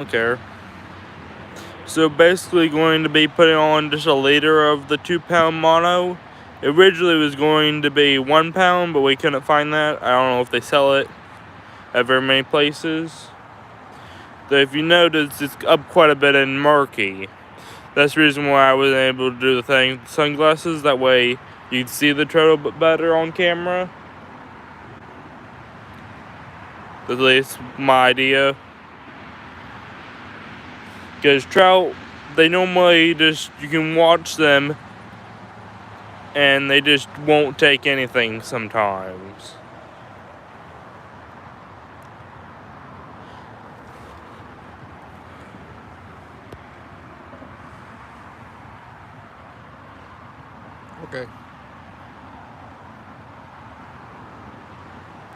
don't care. So basically going to be putting on just a liter of the 2-pound mono. It originally was going to be 1 pound, but we couldn't find that. I don't know if they sell it at very many places. So if you notice, it's up quite a bit in murky. That's the reason why I was able to do the thing with sunglasses. That way you can see the trout a bit better on camera. At least my idea. Because trout, they normally just, you can watch them and they just won't take anything sometimes. Okay.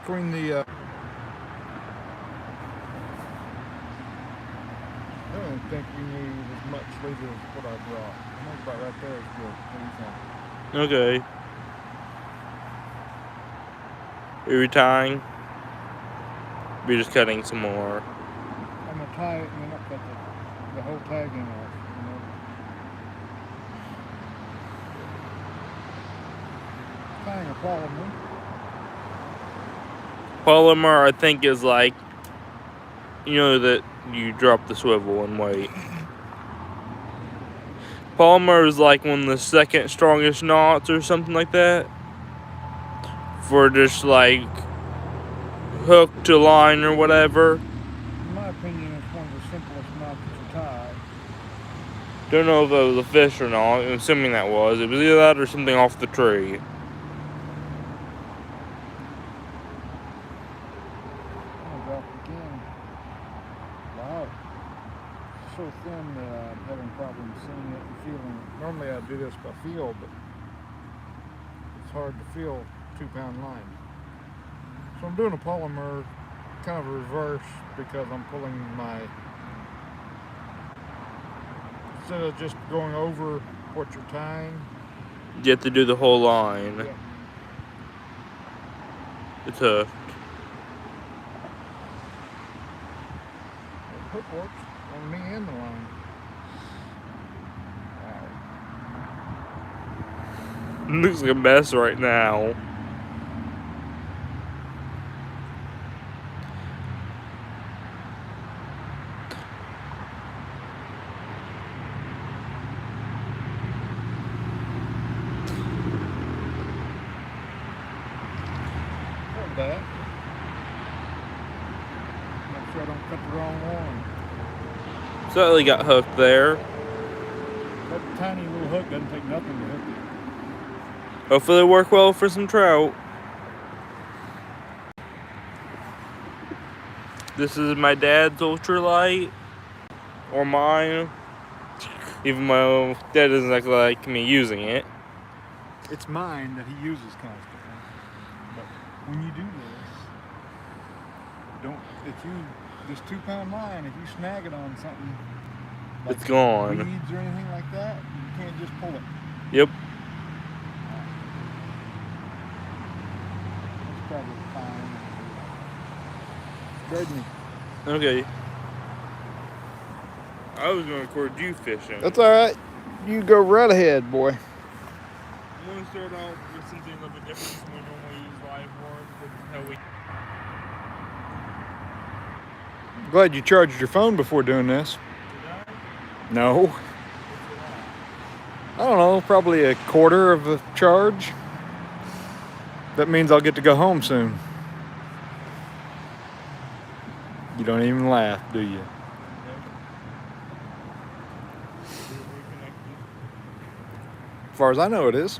Between the I don't think we need as much later as what I brought. I think about right there is good. What do you think? Okay. Are we tying? We're just cutting some more. I'm gonna tie it and then I'll cut the whole tagging off. Tying a polymer. Polymer, I think, is like, you know, that you drop the swivel and wait. Polymer is like one of the second strongest knots or something like that. For just like hook to line or whatever. In my opinion, it's one of the simplest knots to tie. Don't know if it was a fish or not. I'm assuming that was. It was either that or something off the tree. Wow. It's so thin that I'm having problems seeing it and feeling it. Normally I do this by feel, but it's hard to feel 2-pound line. So I'm doing a polymer kind of reverse because I'm pulling my, instead of just going over what you're tying. You have to do the whole line. Yeah. It's hooked. The hook works on me and the line. Wow. Looks like a mess right now. That. Make sure I don't cut the wrong one. Slightly got hooked there. That tiny little hook doesn't take nothing to hook it. Hopefully it'll work well for some trout. This is my dad's ultralight. Or mine. Even my dad doesn't exactly like me using it. It's mine that he uses constantly. But when you do this 2-pound line, if you snag it on something, like it's gone. weeds or anything like that, you can't just pull it. Yep. That's probably fine. Gardening. Okay. I was going to record you fishing. That's alright. You go right ahead, boy. I'm going to start out with something a little bit different from what we normally use live for. This is how we... Glad you charged your phone before doing this. No. I don't know, probably a quarter of a charge. That means I'll get to go home soon. You don't even laugh, do you? As far as I know, it is.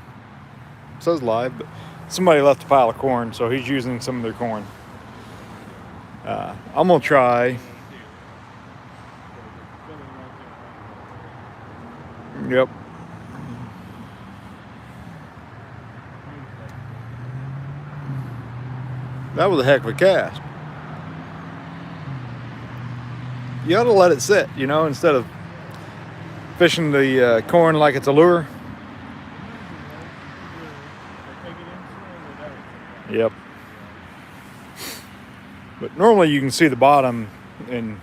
It says live, but somebody left a pile of corn, so he's using some of their corn. I'm gonna try. Yep. That was a heck of a cast. You ought to let it sit, you know, instead of fishing the corn like it's a lure. Yep. But normally you can see the bottom and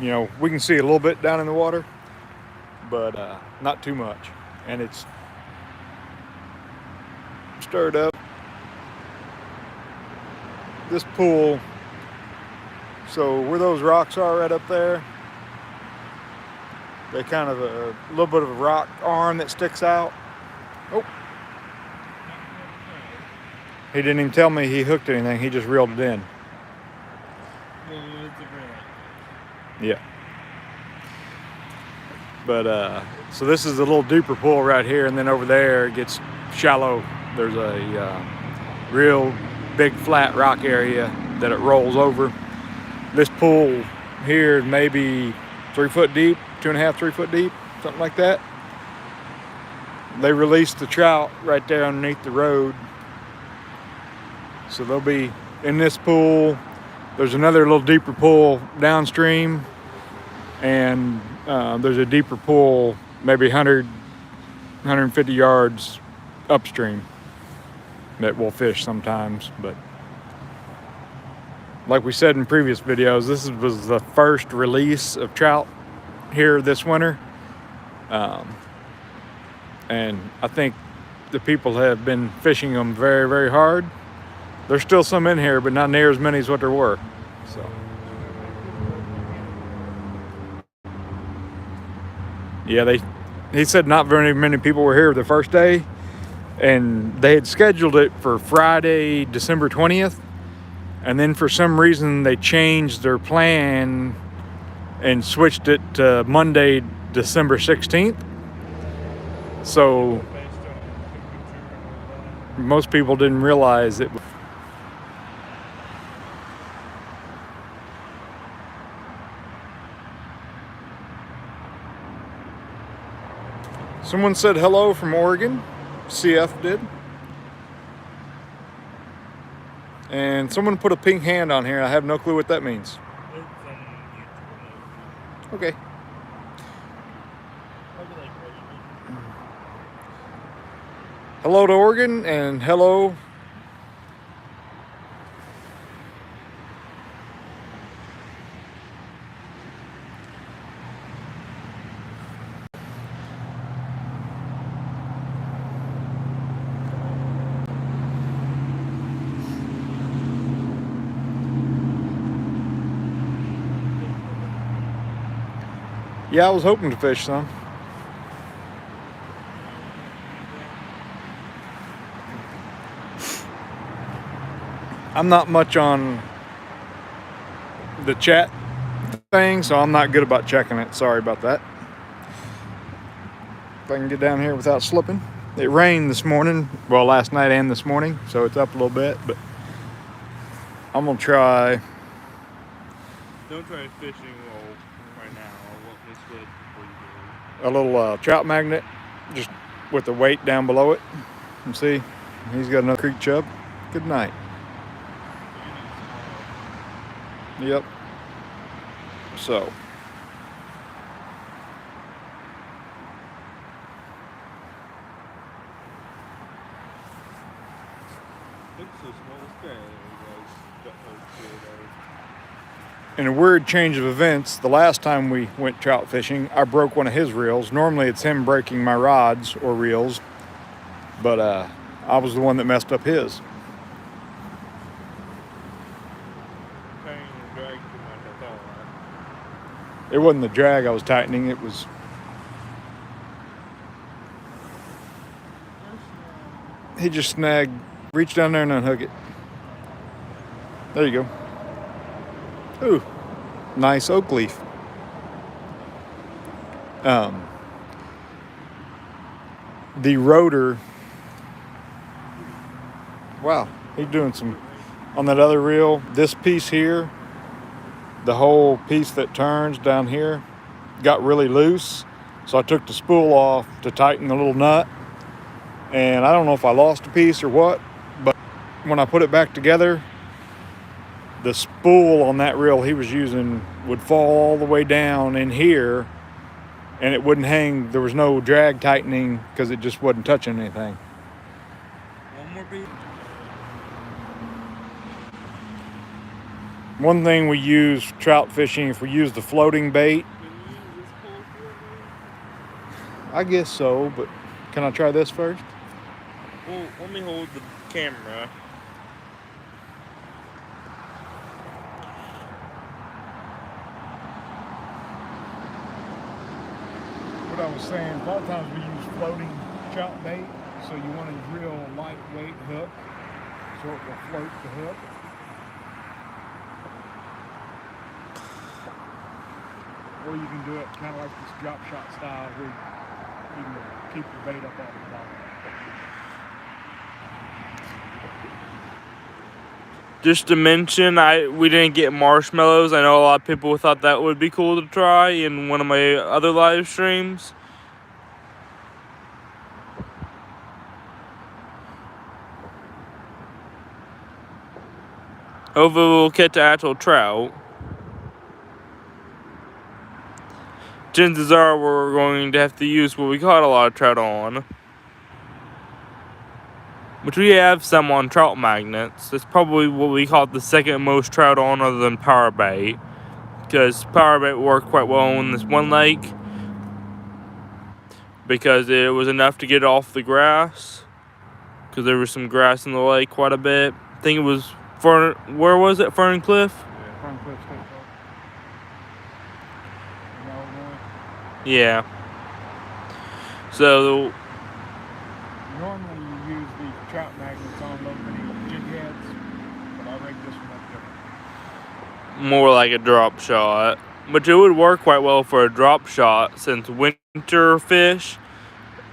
You know, we can see a little bit down in the water, but not too much. And it's stirred up. This pool, so where those rocks are right up there, they kind of a little bit of a rock arm that sticks out. Oh, he didn't even tell me he hooked anything. He just reeled it in. Yeah. But so this is a little deeper pool right here, and then over there it gets shallow. There's a real big flat rock area that it rolls over. This pool here maybe 3 foot deep, 2.5, 3 foot deep, something like that. They released the trout right there underneath the road. So they'll be in this pool. There's another little deeper pool downstream, and there's a deeper pool maybe 100, 150 yards upstream that we'll fish sometimes. But like we said in previous videos, this was the first release of trout here this winter. And I think the people have been fishing them very, very hard. There's still some in here, but not near as many as what there were. So yeah, he said not very many people were here the first day, and they had scheduled it for Friday, December 20th, and then for some reason they changed their plan and switched it to Monday, December 16th. So most people didn't realize it. Someone said hello from Oregon. CF did. And someone put a pink hand on here. I have no clue what that means. Okay. Hello to Oregon, and hello. Yeah, I was hoping to fish some. I'm not much on the chat thing, so I'm not good about checking it. Sorry about that. If I can get down here without slipping. It rained this morning, well, last night and this morning, so it's up a little bit, but I'm gonna try. Don't try fishing right now. I'll walk this way before you A do. little trout magnet, just with the weight down below it. And see, he's got another creek chub. Good night. Yep. So. In a weird change of events, the last time we went trout fishing, I broke one of his reels. Normally it's him breaking my rods or reels, but I was the one that messed up his. It wasn't the drag I was tightening, it was... He just snagged, reach down there and unhook it. There you go. Ooh, nice oak leaf. The rotor, wow, he's doing some, on that other reel, this piece here, the whole piece that turns down here got really loose. So I took the spool off to tighten the little nut. And I don't know if I lost a piece or what, but when I put it back together, the spool on that reel he was using would fall all the way down in here, and it wouldn't hang. There was no drag tightening because it just wasn't touching anything. One more piece. One thing we use trout fishing, if we use the floating bait, Can you use this pole for me? I guess so, but can I try this first? Well, let me hold the camera. What I was saying, a lot of times we use floating trout bait, so you want a real lightweight hook, so it will float the hook. Or you can do it kind of like this drop shot style where you can keep the bait up off the bottom. Just to mention, we didn't get marshmallows. I know a lot of people thought that would be cool to try in one of my other live streams. Hopefully we'll catch an actual trout. Chances are we're going to have to use what we caught a lot of trout on. Which we have some on trout magnets. That's probably what we caught the second most trout on other than power bait. Because power bait worked quite well in this one lake. Because it was enough to get off the grass. Because there was some grass in the lake quite a bit. I think it was, where was it? Ferncliff? Yeah, Ferncliff State Park. In Illinois. Yeah. So Normally you use the trout magnets on those many jig heads, but I rigged this one up different. more like a drop shot. But it would work quite well for a drop shot since winter fish,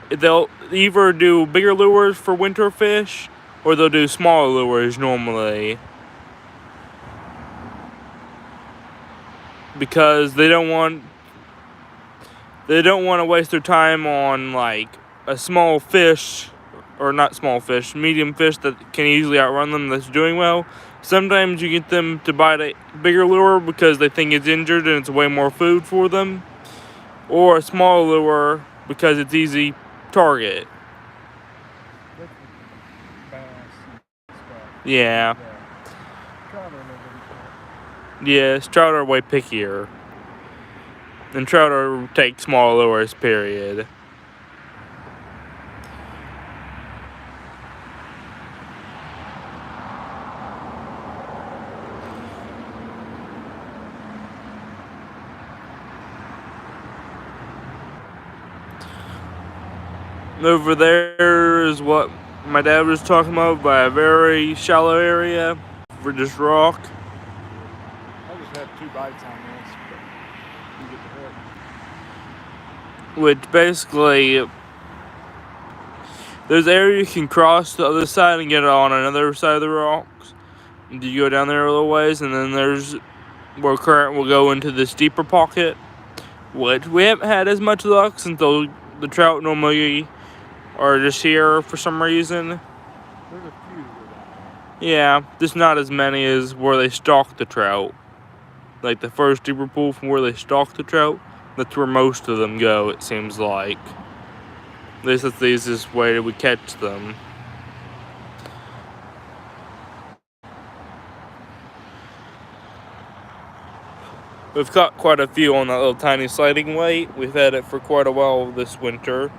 they'll either do bigger lures for winter fish or they'll do smaller lures normally. Because they don't want to waste their time on like a small fish, or not small fish, medium fish that can easily outrun them that's doing well. Sometimes you get them to bite a bigger lure because they think it's injured and it's way more food for them. Or a small lure because it's easy target. With the bass and stuff. Yeah. Trout are a little bit different. Yes, trout are way pickier. And trout take small lures, period. Over there is what my dad was talking about, by a very shallow area for just rock. I just had 2 bites on this, but you get the hook. Which basically, there's area you can cross to the other side and get it on another side of the rocks. And you go down there a little ways, and then there's where current will go into this deeper pocket, which we haven't had as much luck since the trout normally are just here for some reason. There's a few of them. Yeah, just not as many as where they stalk the trout. Like the first deeper pool from where they stalk the trout, that's where most of them go, it seems like. At least that's the easiest way that we catch them. We've caught quite a few on that little tiny sliding weight. We've had it for quite a while this winter.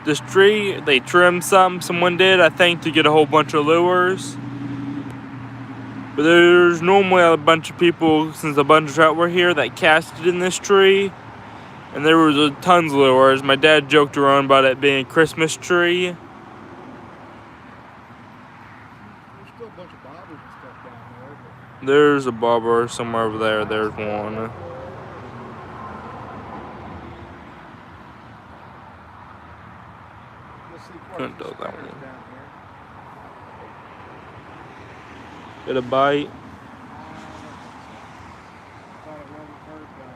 This tree, they trimmed someone did, I think, to get a whole bunch of lures. But there's normally a bunch of people, since a bunch of trout were here, that casted in this tree. And there was tons of lures. My dad joked around about it being a Christmas tree. There's still a bunch of bobbers and stuff down there. There's a bobber somewhere over there. There's one. Couldn't do that one. Get a bite. Thought it wasn't hurt, but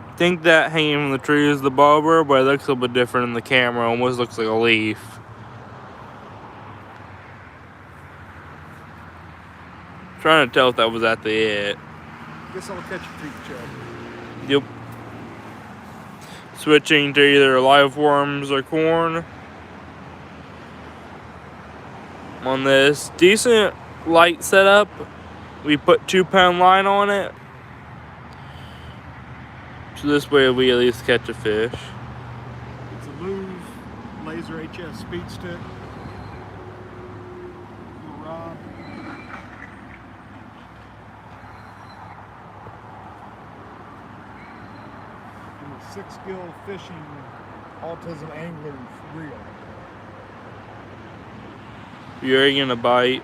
I think that hanging from the tree is the bobber, but it looks a little bit different in the camera. Almost looks like a leaf. Trying to tell if that was at the it. guess I'll catch a creek chub. Yep. Switching to either live worms or corn. On this decent light setup, we put 2 pound line on it. So this way we at least catch a fish. It's a Lew's Laser HS speed stick. Little rod. And a 6-gill fishing autism angler's reel. You're gonna bite.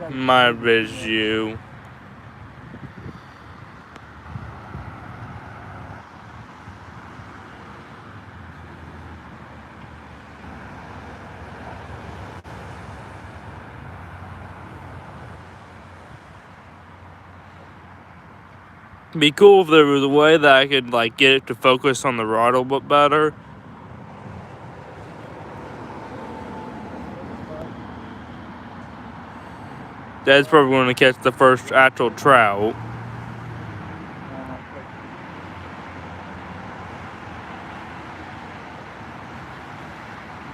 My bitch you. It'd be cool if there was a way that I could like get it to focus on the rod a little bit better. Dad's probably going to catch the first actual trout.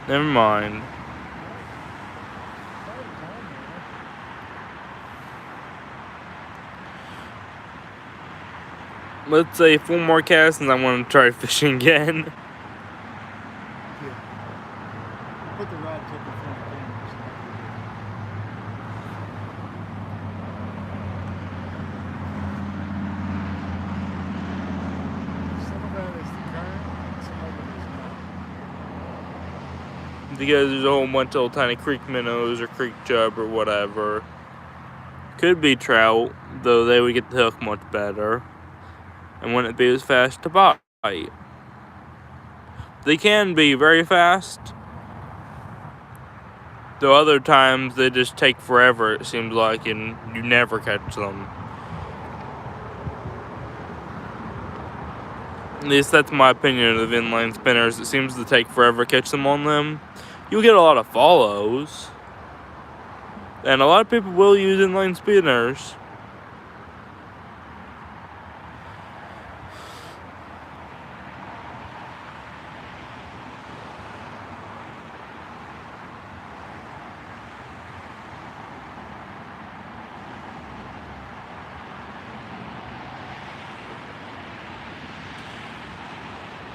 Never mind. Let's say 4 more casts and I want to try fishing again. Yeah. Put the rod tip in front of the camera. Some of that is the current, some of it is not. Because there's a whole bunch of little tiny creek minnows or creek chub or whatever. Could be trout, though they would get the hook much better. And wouldn't be as fast to bite. They can be very fast. Though other times they just take forever, it seems like, and you never catch them. At least that's my opinion of inline spinners. It seems to take forever to catch them on them. You'll get a lot of follows. And a lot of people will use inline spinners.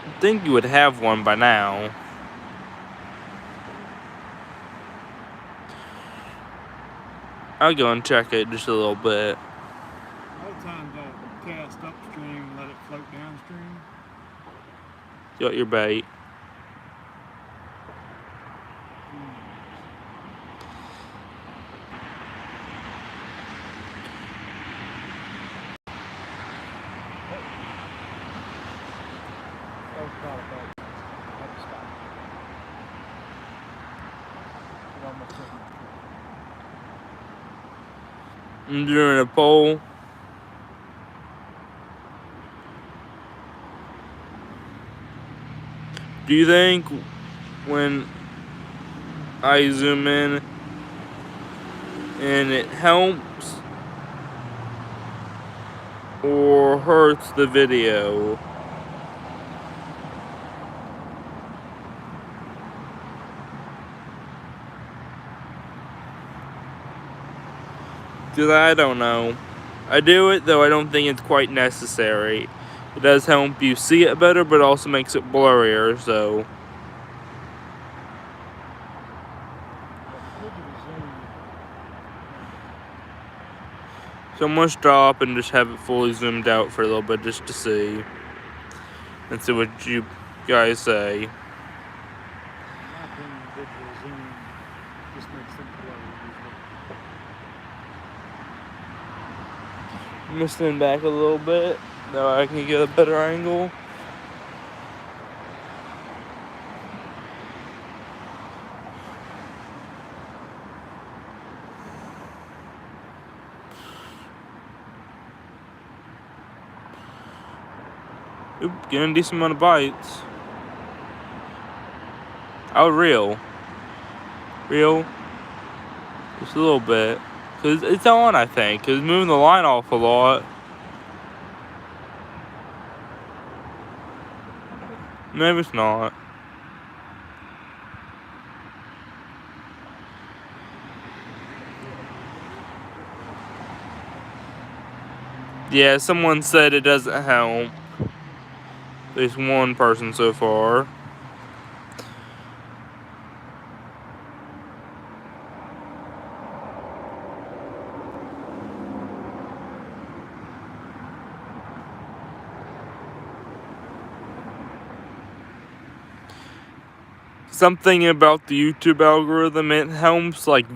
I think you would have one by now. I'll go and check it just a little bit. A lot of times I'll cast upstream and let it float downstream. You got your bait. I'm doing a poll. Do you think when I zoom in and it helps or hurts the video? Because I don't know. I do it, though I don't think it's quite necessary. It does help you see it better, but also makes it blurrier, so. So I'm going to stop and just have it fully zoomed out for a little bit just to see. And see what you guys say. My opinion, digital is I'm gonna stand back a little bit, so I can get a better angle. Oop, getting a decent amount of bites. Oh, reel, just a little bit, cause it's on. I think, cause it's moving the line off a lot. Maybe it's not. Yeah, someone said it doesn't help. At least one person so far. Something about the YouTube algorithm, it helps like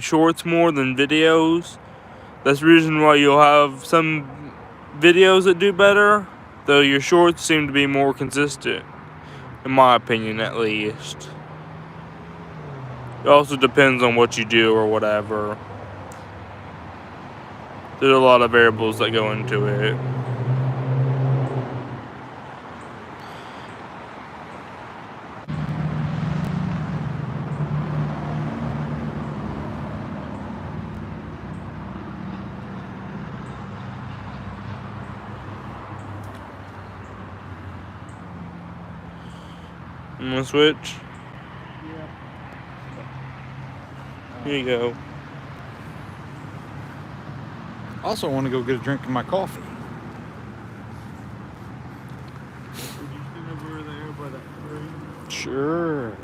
shorts more than videos. That's the reason why you'll have some videos that do better, though your shorts seem to be more consistent, in my opinion at least. It also depends on what you do or whatever. There's a lot of variables that go into it. I'm gonna switch. Yeah. Here you go. Also want to go get a drink of my coffee. Would you sit over there by that tree? Sure.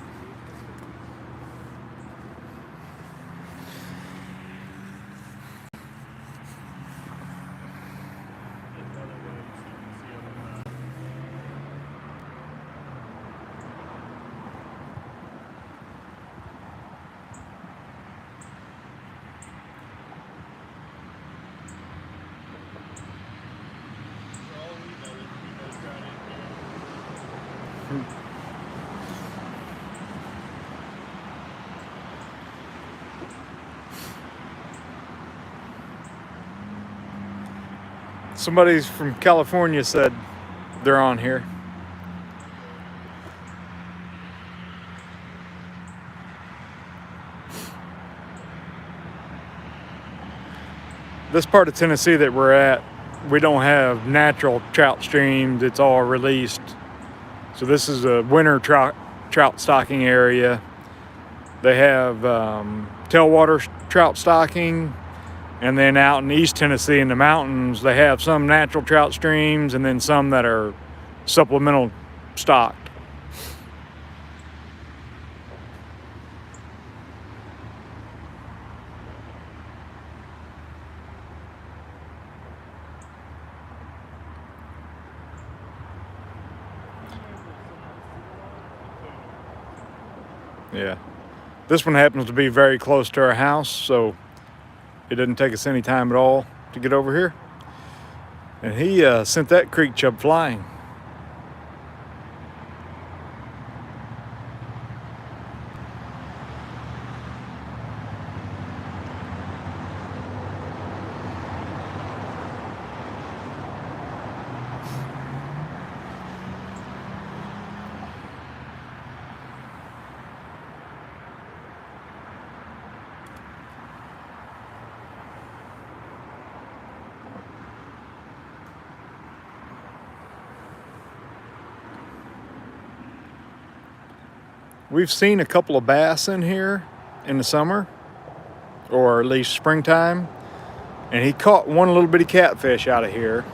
Somebody from California said they're on here. This part of Tennessee that we're at, we don't have natural trout streams. It's all released. So this is a winter trout stocking area. They have tailwater trout stocking. And then out in East Tennessee in the mountains, they have some natural trout streams and then some that are supplemental stocked. Yeah. This one happens to be very close to our house, so it didn't take us any time at all to get over here. And he sent that creek chub flying. We've seen a couple of bass in here in the summer, or at least springtime, and he caught one little bitty catfish out of here.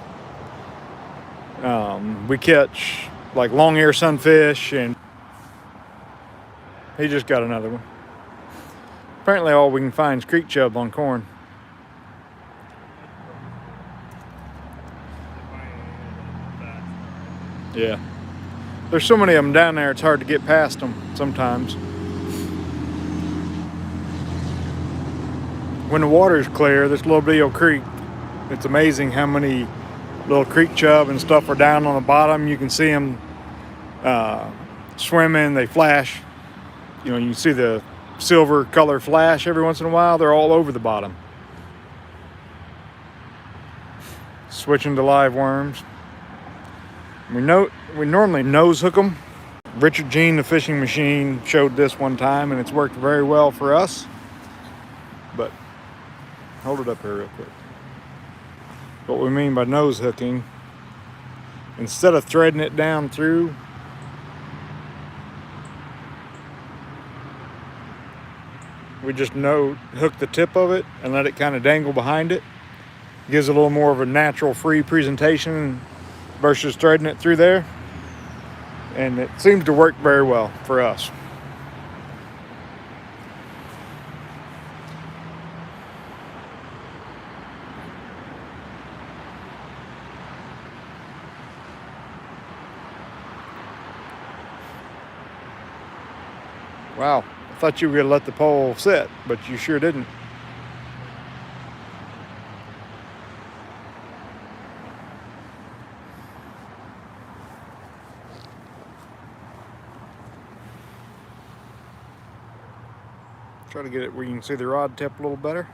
We catch like long ear sunfish, and he just got another one. Apparently all we can find is creek chub on corn. Yeah. There's so many of them down there, it's hard to get past them sometimes. When the water's clear, this little bitty old creek, It's amazing how many little creek chub and stuff are down on the bottom. You can see them swimming, they flash. You know, you can see the silver color flash every once in a while. They're all over the bottom. Switching to live worms. We normally nose hook them. Richard Jean, the fishing machine, showed this one time and it's worked very well for us. But hold it up here real quick. What we mean by nose hooking, instead of threading it down through, we just hook the tip of it and let it kind of dangle behind it. Gives a little more of a natural free presentation versus threading it through there. And it seems to work very well for us. Wow, I thought you were gonna let the pole sit, but you sure didn't. Try to get it where you can see the rod tip a little better.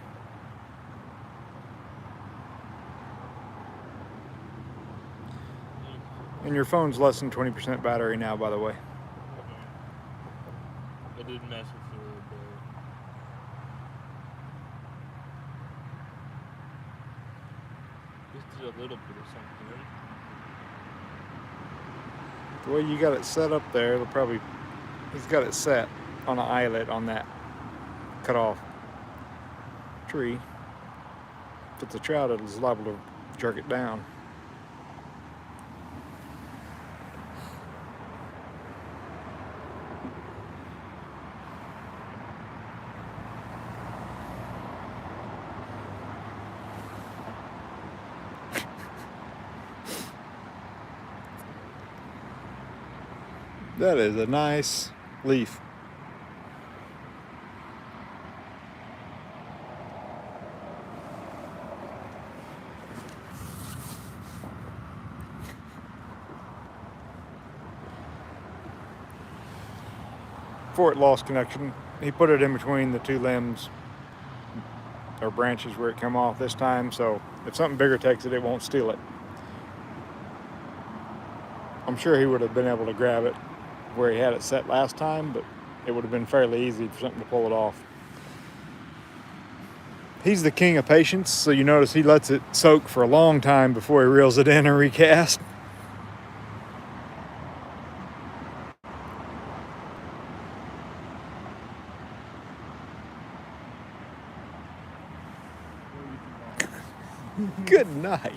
And your phone's less than 20% battery now, by the way. I did mess with it a little bit. Just did a little bit of something. The way you got it set up there, he's got it set on an eyelet on that cut off tree. If it's a trout, it's liable to jerk it down. That is a nice leaf. Before it lost connection, he put it in between the two limbs or branches where it come off this time, so if something bigger takes it, it won't steal it. I'm sure he would have been able to grab it where he had it set last time, but it would have been fairly easy for something to pull it off. He's the king of patience, so you notice he lets it soak for a long time before he reels it in and recast. Good night.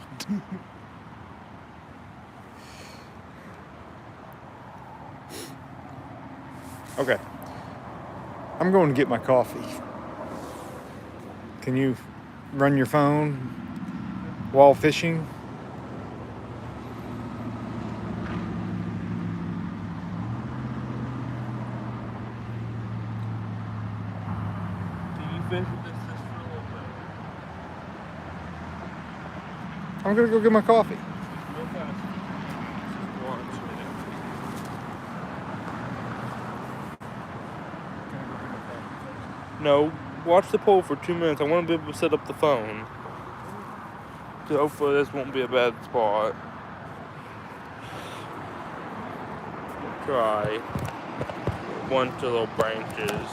Okay, I'm going to get my coffee. Can you run your phone while fishing? Can you fish with this just for a little bit? I'm going to go get my coffee. Real fast. Just watch it. No, watch the pole for 2 minutes. I want to be able to set up the phone. So hopefully this won't be a bad spot. Try a bunch of little branches.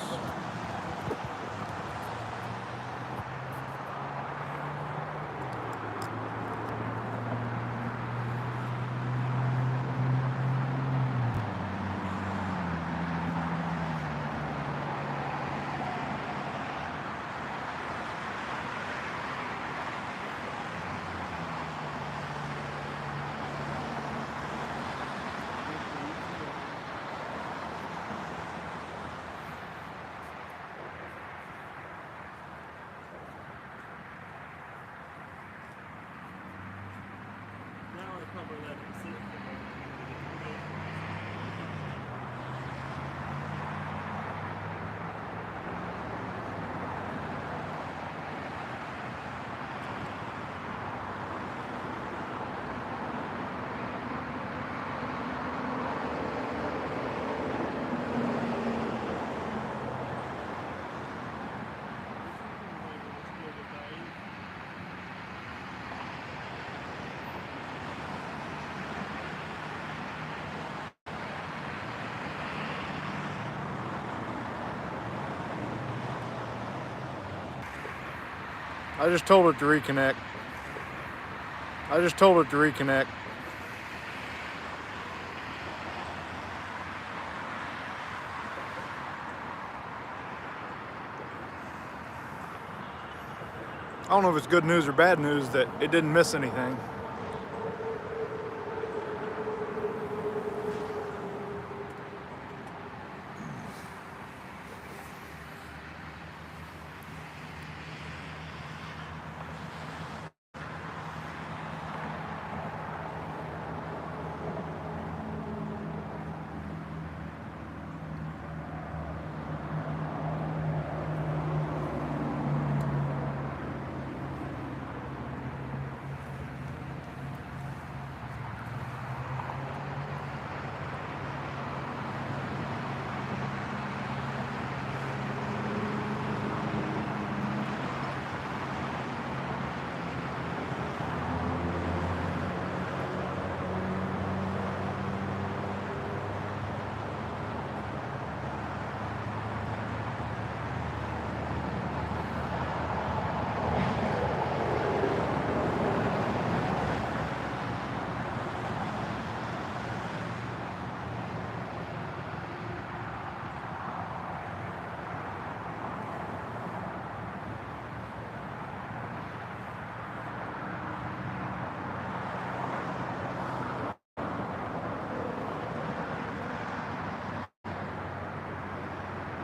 I just told it to reconnect. I don't know if it's good news or bad news that it didn't miss anything.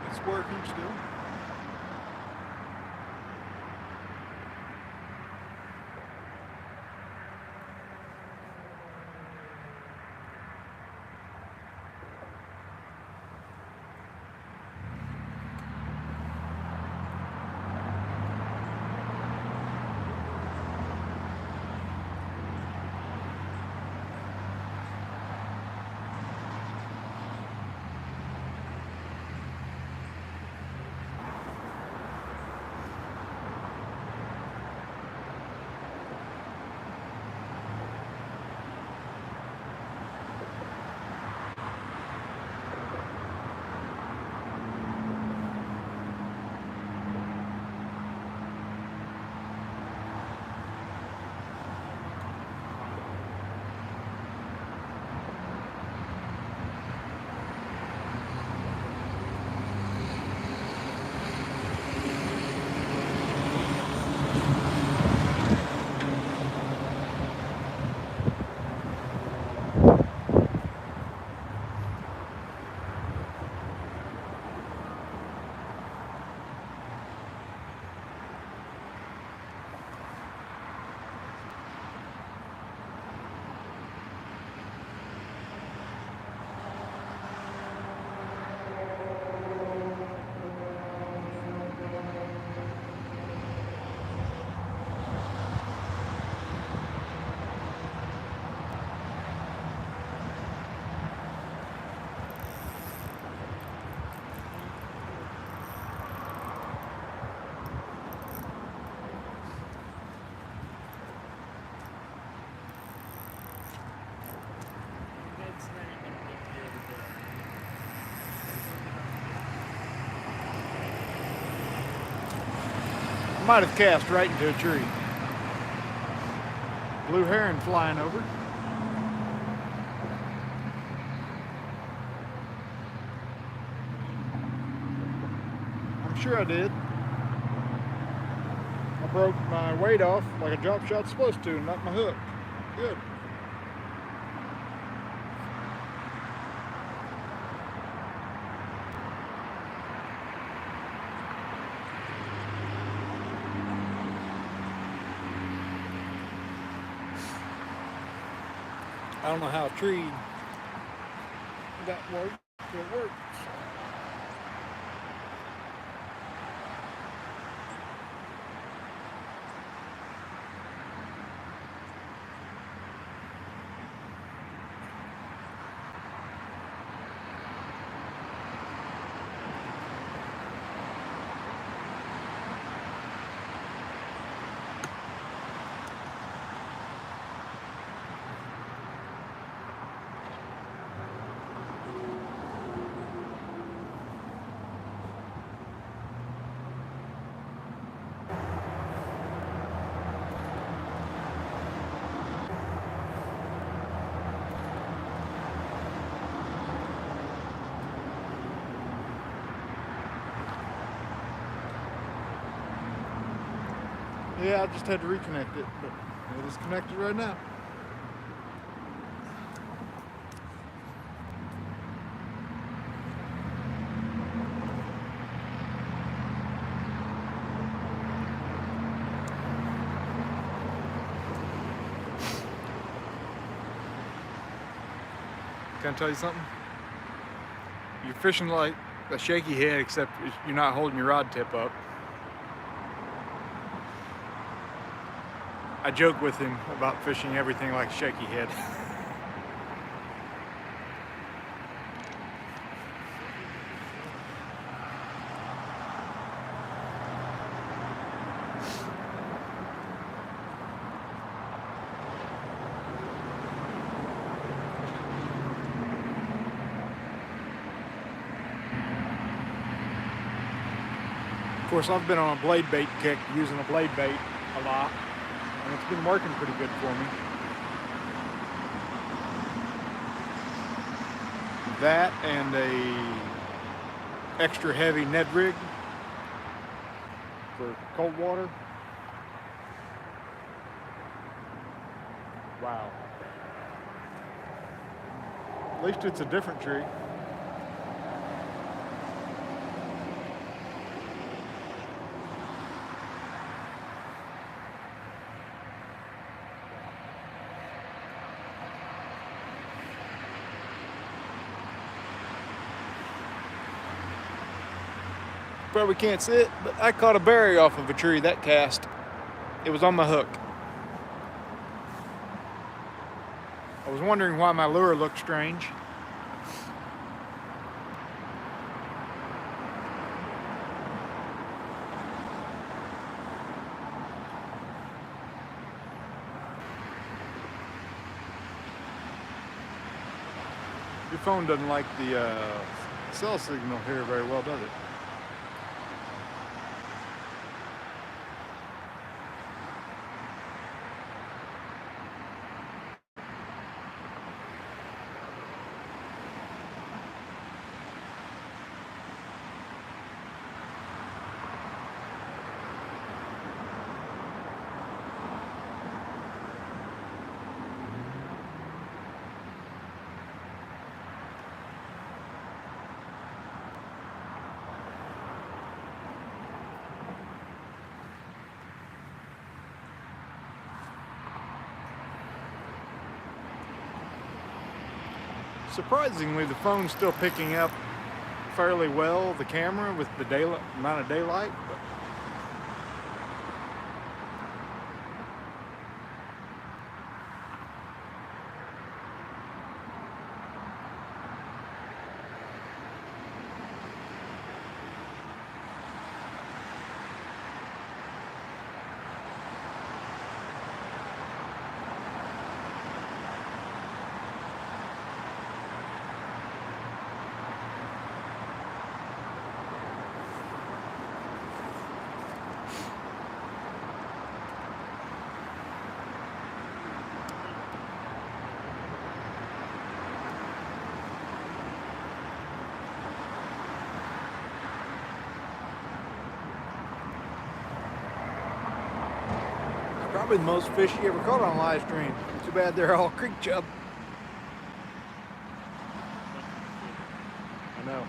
It's working still. Might have cast right into a tree. Blue heron flying over. I'm sure I did. I broke my weight off like a drop shot's supposed to, not my hook. Good. I don't know how a tree that worked, but it works. Yeah, I just had to reconnect it, but it is connected right now. Can I tell you something? You're fishing like a shaky head, except you're not holding your rod tip up. I joke with him about fishing everything like a shaky head. Of course, I've been on a blade bait kick using a blade bait a lot, and it's been working pretty good for me. That and a extra heavy Ned rig for cold water. Wow. At least it's a different tree. Probably can't see it, but I caught a berry off of a tree that cast. It was on my hook. I was wondering why my lure looked strange. Your phone doesn't like the cell signal here very well, does it? Surprisingly, the phone's still picking up fairly well, the camera, with the amount of daylight. But probably the most fish you ever caught on live stream. Too bad they're all creek chub. I know.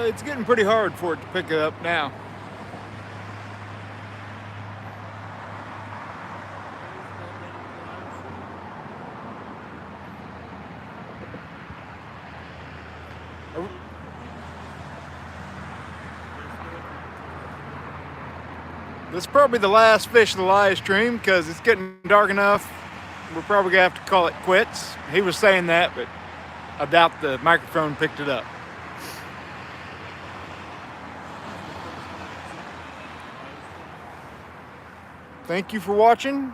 It's getting pretty hard for it to pick it up now. This is probably the last fish of the live stream because it's getting dark enough. We're probably gonna have to call it quits. He was saying that, but I doubt the microphone picked it up. Thank you for watching.